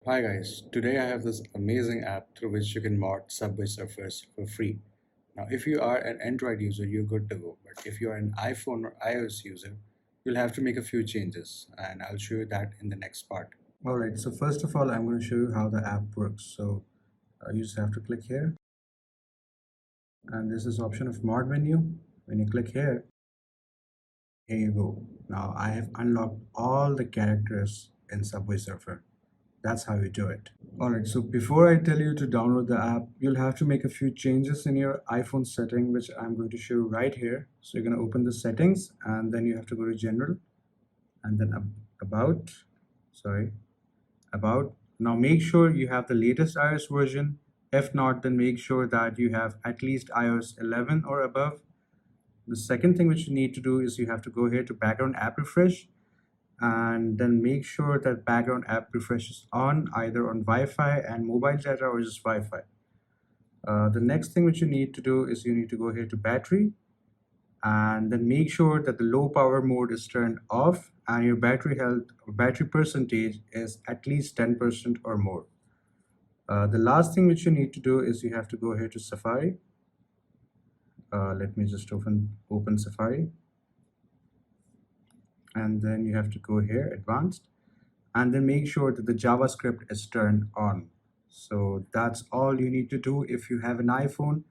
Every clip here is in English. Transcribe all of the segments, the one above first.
Hi guys, today I have this amazing app through which you can mod Subway Surfers for free. Now, if you are an Android user, you're good to go. But if you are an iPhone or iOS user, you'll have to make a few changes, and I'll show you that in the next part. Alright, so first of all, I'm going to show you how the app works. So you just have to click here, and this is option of mod menu. When you click here you go. Now I have unlocked all the characters in Subway Surfer. That's how you do it. Alright, so before I tell you to download the app, you'll have to make a few changes in your iPhone setting, which I'm going to show you right here. So you're going to open the settings and then you have to go to general and then about, sorry, about. Now make sure you have the latest iOS version. If not, then make sure that you have at least iOS 11 or above. The second thing which you need to do is you have to go here to background app refresh and then make sure that background app refresh is on either on Wi-Fi and mobile data or just Wi-Fi. The next thing which you need to do is you need to go here to battery and then make sure that the low power mode is turned off and your battery health or battery percentage is at least 10% or more. The last thing which you need to do is you have to go here to Safari. Let me just open Safari, and then you have to go here advanced and then make sure that the JavaScript is turned on. So that's all you need to do if you have an iPhone.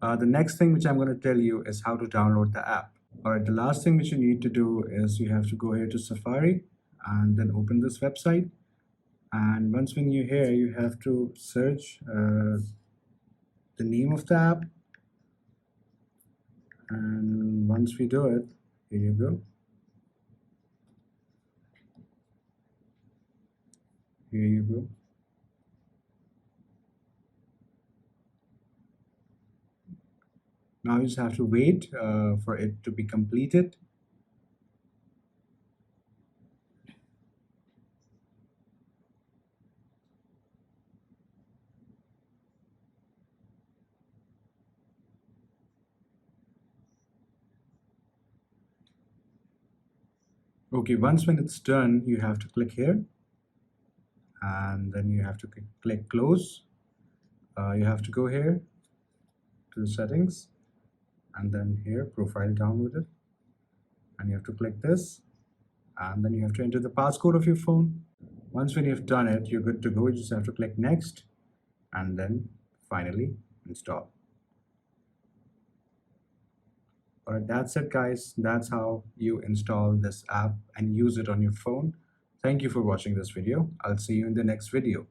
The next thing which I'm going to tell you is how to download the app. All right, the last thing which you need to do is you have to go here to Safari and then open this website. And once when you're here, you have to search the name of the app. And once we do it, here you go. Here you go. Now you just have to wait for it to be completed. Okay, once when it's done, you have to click here and then you have to click close. You have to go here to the settings and then here profile downloaded, and you have to click this and then you have to enter the passcode of your phone. Once when you've done it, you're good to go. You just have to click next and then finally install. Alright, that's it guys. That's how you install this app and use it on your phone. Thank you for watching this video. I'll see you in the next video.